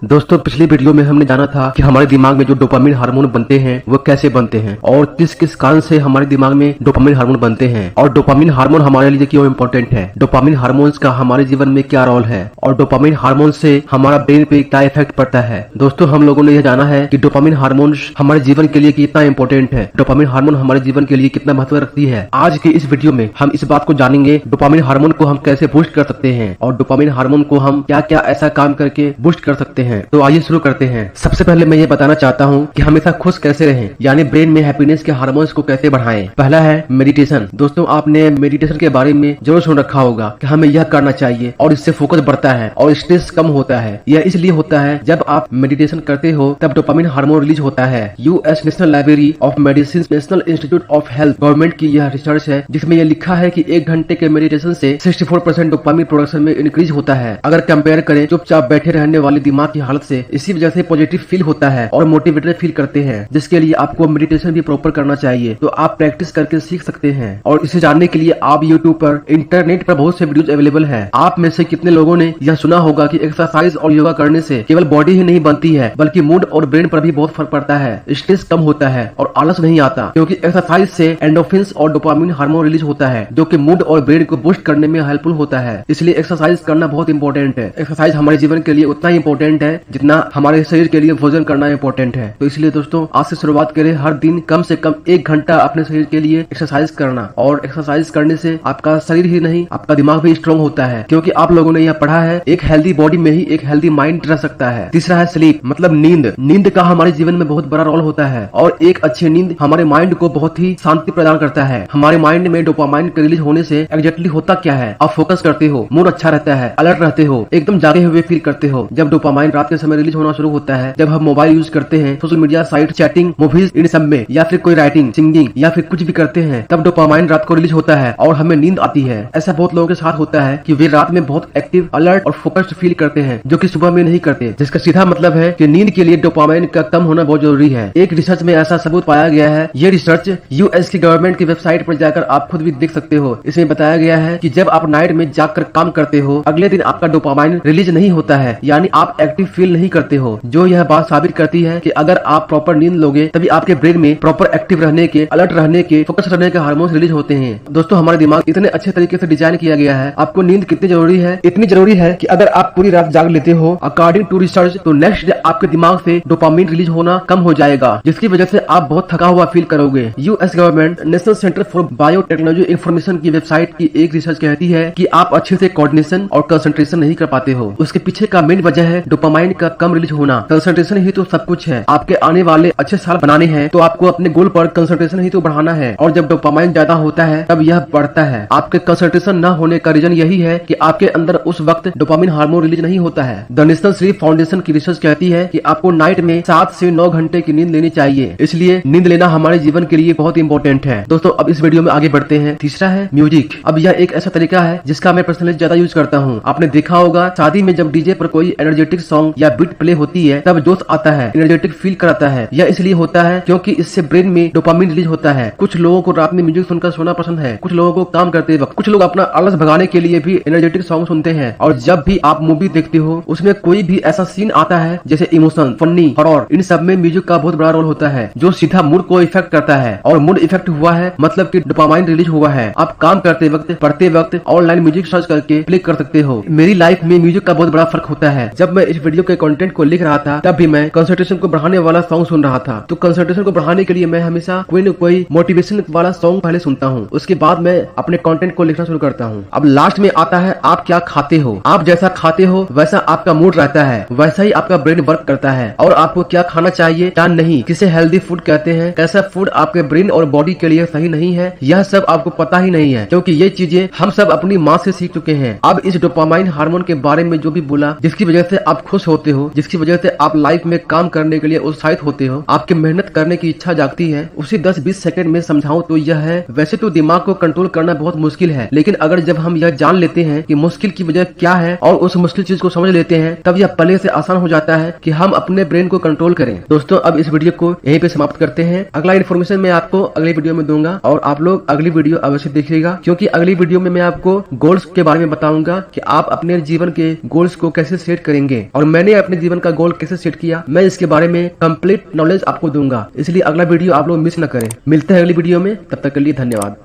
दोस्तों पिछली वीडियो में हमने जाना था कि हमारे दिमाग में जो डोपामिन हार्मोन बनते हैं वो कैसे बनते हैं और किस किस कारण से हमारे दिमाग में डोपामिन हार्मोन बनते हैं और डोपामिन हार्मोन हमारे लिए क्यों इम्पोर्टेंट है, डोपामिन हार्मोन्स का हमारे जीवन में क्या रोल है और डोपामिन हार्मोन से हमारा ब्रेन पे क्या इफेक्ट पड़ता है। दोस्तों हम लोगों ने यह जाना है कि डोपामिन हार्मोन हमारे जीवन के लिए कितना इम्पोर्टेंट है, डोपामिन हार्मोन हमारे जीवन के लिए कितना महत्व रखती है। आज की इस वीडियो में हम इस बात को जानेंगे डोपामिन हार्मोन को हम कैसे बूस्ट कर सकते हैं और डोपामिन हार्मोन को हम क्या क्या ऐसा काम करके बूस्ट कर सकते हैं। तो आइए शुरू करते हैं। सबसे पहले मैं ये बताना चाहता हूँ कि हमेशा खुश कैसे रहें, यानी ब्रेन में हैप्पीनेस के हार्मोन्स को कैसे बढ़ाएं। पहला है मेडिटेशन। दोस्तों आपने मेडिटेशन के बारे में जरूर सुन रखा होगा कि हमें यह करना चाहिए और इससे फोकस बढ़ता है और स्ट्रेस कम होता है। यह इसलिए होता है जब आप मेडिटेशन करते हो तब डोपामिन हार्मोन रिलीज होता है। US national library of medicine national institute of health government की यह रिसर्च है जिसमें यह लिखा है कि 1 घंटे के मेडिटेशन से 64% डोपामिन प्रोडक्शन में इंक्रीज होता है। अगर कंपेयर करें चुपचाप बैठे रहने वाले दिमाग की हालत से, इसी वजह से पॉजिटिव फील होता है और मोटिवेटेड फील करते हैं, जिसके लिए आपको मेडिटेशन भी प्रॉपर करना चाहिए। तो आप प्रैक्टिस करके सीख सकते हैं और इसे जानने के लिए आप यूट्यूब पर, इंटरनेट पर बहुत से वीडियोज अवेलेबल है। आप में से कितने लोगों ने यह सुना होगा कि एक्सरसाइज और योगा करने से केवल बॉडी ही नहीं बनती है बल्कि मूड और ब्रेन पर भी बहुत फर्क पड़ता है, स्ट्रेस कम होता है और आलस नहीं आता, क्योंकि एक्सरसाइज से एंडोर्फिन्स और डोपामिन हार्मोन रिलीज होता है जो कि मूड और ब्रेन को बूस्ट करने में हेल्पफुल होता है। इसलिए एक्सरसाइज करना बहुत इंपॉर्टेंट है। एक्सरसाइज हमारे जीवन के लिए उतना ही इंपॉर्टेंट है जितना हमारे शरीर के लिए भोजन करना इंपॉर्टेंट है। तो इसलिए दोस्तों आज से शुरुआत करें, हर दिन कम से कम 1 घंटा अपने शरीर के लिए एक्सरसाइज करना। और एक्सरसाइज करने से आपका शरीर ही नहीं आपका दिमाग भी स्ट्रांग होता है, क्योंकि आप लोगों ने यह पढ़ा है एक हेल्दी बॉडी में ही एक हेल्दी माइंड रह सकता है। तीसरा है स्लीप, मतलब नींद। नींद का हमारे जीवन में बहुत बड़ा रोल होता है और एक अच्छी नींद हमारे माइंड को बहुत ही शांति प्रदान करता है। हमारे माइंड में डोपामाइन के रिलीज होने से एग्जैक्टली होता क्या है, आप फोकस करते हो, मूड अच्छा रहता है, अलर्ट रहते हो, एकदम जागे हुए फील करते हो। जब डोपामाइन रात के समय रिलीज होना शुरू होता है, जब हम मोबाइल यूज करते हैं, social media site, chatting, movies, इन सब में, या फिर कोई राइटिंग, सिंगिंग या फिर कुछ भी करते हैं, तब डोपामाइन रात को रिलीज होता है और हमें नींद आती है। ऐसा बहुत लोगों के साथ होता है कि वे रात में बहुत एक्टिव, अलर्ट और फोकस्ड फील करते हैं, जो कि सुबह में नहीं करते, जिसका सीधा मतलब है कि नींद के लिए डोपामाइन का कम होना बहुत जरूरी है। एक रिसर्च में ऐसा सबूत पाया गया है। ये रिसर्च यूएस की गवर्नमेंट की वेबसाइट पर जाकर आप खुद भी देख सकते हो। इसमें बताया गया है कि जब आप नाइट में जागकर काम करते हो, अगले दिन आपका डोपामाइन रिलीज नहीं होता है, यानी आप एक्टिव फील नहीं करते हो, जो यह बात साबित करती है कि अगर आप प्रॉपर नींद लोगे तभी आपके ब्रेन में प्रॉपर एक्टिव रहने के, अलर्ट रहने के, फोकस रहने के हार्मोन्स रिलीज होते हैं। दोस्तों हमारा दिमाग इतने अच्छे तरीके से डिजाइन किया गया है। आपको नींद कितनी जरूरी है? इतनी जरूरी है कि अगर आप पूरी रात जाग लेते हो अकॉर्डिंग टू रिसर्च, तो नेक्स्ट डे आपके दिमाग से डोपामिन रिलीज होना कम हो जाएगा, जिसकी वजह से आप बहुत थका हुआ फील करोगे। US government national centre for biotechnology information की वेबसाइट की एक रिसर्च कहती है कि आप अच्छे से कोऑर्डिनेशन और कंसंट्रेशन नहीं कर पाते हो। उसके पीछे का मेन वजह है डोपामाइन का कम रिलीज होना। कंसंट्रेशन ही तो सब कुछ है। आपके आने वाले अच्छे साल बनाने हैं तो आपको अपने गोल पर कंसंट्रेशन ही तो बढ़ाना है, और जब डोपामाइन ज्यादा होता है तब यह बढ़ता है। आपके कंसंट्रेशन न होने का रीजन यही है कि आपके अंदर उस वक्त डोपामिन हार्मोन रिलीज नहीं होता है। द नेशनल स्लीप फाउंडेशन की रिसर्च कहती है कि आपको नाइट में 7 से 9 घंटे की नींद लेनी चाहिए। इसलिए नींद लेना हमारे जीवन के लिए बहुत इंपॉर्टेंट है। दोस्तों अब इस वीडियो में आगे बढ़ते हैं। तीसरा है म्यूजिक। अब यह एक ऐसा तरीका है जिसका मैं पर्सनली ज्यादा यूज करता हूँ। आपने देखा होगा शादी में जब डीजे पर कोई एनर्जेटिक सॉन्ग या बीट प्ले होती है तब जोश आता है, एनर्जेटिक फील कराता है। यह इसलिए होता है क्योंकि इससे ब्रेन में डोपामिन रिलीज होता है। कुछ लोगों को रात में म्यूजिक सुनकर सोना पसंद है, कुछ लोगों को काम करते वक्त, कुछ लोग अपना आलस भगाने के लिए भी एनर्जेटिक सॉन्ग सुनते हैं। और जब भी आप मूवी देखते हो उसमें कोई भी ऐसा सीन आता है जैसे इमोशन, फनी, हॉरर, इन सब में म्यूजिक का बहुत बड़ा रोल होता है जो सीधा मूड को इफेक्ट करता है। और मूड इफेक्ट हुआ है मतलब कि डोपामाइन रिलीज हुआ है। आप काम करते वक्त, पढ़ते वक्त ऑनलाइन म्यूजिक सर्च करके प्ले कर सकते हो। मेरी लाइफ में म्यूजिक का बहुत बड़ा फर्क होता है। जब मैं इस वीडियो के कंटेंट को लिख रहा था तब भी मैं कंसंट्रेशन को बढ़ाने वाला सॉन्ग सुन रहा था। तो कंसंट्रेशन को बढ़ाने के लिए मैं हमेशा कोई न कोई मोटिवेशन वाला सॉन्ग पहले सुनता हूँ, उसके बाद मैं अपने कंटेंट को लिखना शुरू करता हूँ। अब लास्ट में आता है आप क्या खाते हो। आप जैसा खाते हो वैसा आपका मूड रहता है, वैसा ही आपका ब्रेन वर्क करता है। और आपको क्या खाना चाहिए क्या नहीं, किसे हेल्दी फूड कहते हैं, कैसा फूड आपके ब्रेन और बॉडी के लिए सही नहीं है, यह सब आपको पता ही नहीं है, क्योंकि ये चीजें हम सब अपनी माँ से सीख चुके हैं। अब इस डोपामाइन हार्मोन के बारे में जो भी बोला, जिसकी वजह से आप खुश होते हो, जिसकी वजह से आप लाइफ में काम करने के लिए उत्साहित होते हो, आपकी मेहनत करने की इच्छा जागती है, उसी 10-20 सेकंड में समझाऊं तो यह है। वैसे तो दिमाग को कंट्रोल करना बहुत मुश्किल है, लेकिन अगर जब हम यह जान लेते हैं कि मुश्किल की वजह क्या है और उस मुश्किल चीज को समझ लेते हैं, तब यह पहले से आसान हो जाता है कि हम अपने ब्रेन को कंट्रोल करें। दोस्तों अब इस वीडियो को यहीं पे समाप्त करते हैं। अगला इन्फॉर्मेशन मैं आपको अगली वीडियो में दूंगा और आप लोग अगली वीडियो अवश्य देखिएगा, क्योंकि अगली वीडियो में मैं आपको गोल्स के बारे में बताऊंगा कि आप अपने जीवन के गोल्स को कैसे सेट करेंगे। और मैंने अपने जीवन का गोल कैसे सेट किया, मैं इसके बारे में कंप्लीट नॉलेज आपको दूंगा, इसलिए अगला वीडियो आप लोग मिस न करें। मिलते हैं अगली वीडियो में, तब तक के लिए धन्यवाद।